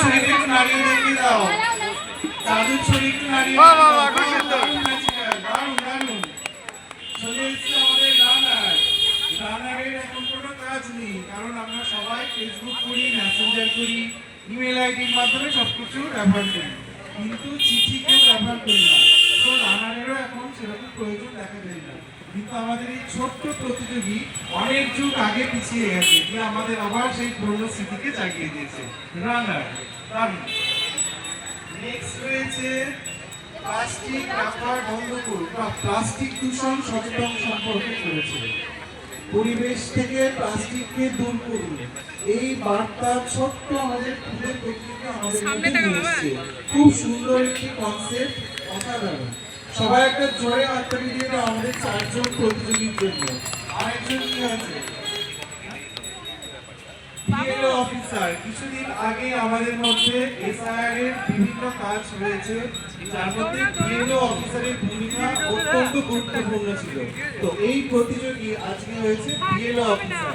ছড়ি একটু নাড়িয়ে দেখিয়ে দাও, জাদুর ছড়ি একটু নাড়িয়ে বাহ, বাহ, দাও। বাহ, খুব সুন্দর। দারুণ ম্যাজিক্যাল, দারুণ দারুণ। চলে এসছে আমাদের রানার। রানারের এখন কোনো কাজ নেই, কারণ আমরা সবাই ফেসবুক করি, মেসেঞ্জার করি, ইমেল আইডির মাধ্যমে সবকিছু ব্যবহার করি, কিন্তু চিঠি কেউ ব্যবহার করি না। তো রানারেরও এখন সেরকম প্রয়োজন দেখা যায় না। কিন্তু আমাদের এই ছোট্ট প্রতিযোগী অনেক যুগ আগে পিছিয়ে গেছে, যে আমাদের আবার সেই পুরনো স্মৃতিকে জাগিয়ে দিয়েছে। রানার দারুণ। নেক্সট রয়েছে প্লাস্টিক ব্যবহার বন্ধ করুন বা প্লাস্টিক দূষণ সচেতন সম্পর্কে করেছে। পরিবেশ থেকে প্লাস্টিককে দূর করুন, এই বার্তা ছোট্ট আমাদের ফুলের পত্রিকা আমাদের মধ্যে নিয়ে এসছে। খুব সুন্দর একটি কনসেপ্ট, অসাধারণ। সবাই একটা জোরে হাততালি দিয়ে দাও আমাদের চারজন প্রতিযোগীর জন্য। আরেকজন কি আছে? BLO officer. কিছুদিন আগে আমাদের মধ্যে এসআইআর এর বিভিন্ন কাজ হয়েছে, যার মধ্যে বিএলও অফিসারের ভূমিকা অত্যন্ত গুরুত্বপূর্ণ ছিল। তো এই প্রতিযোগী আজকে হয়েছে বিএলও অফিসার।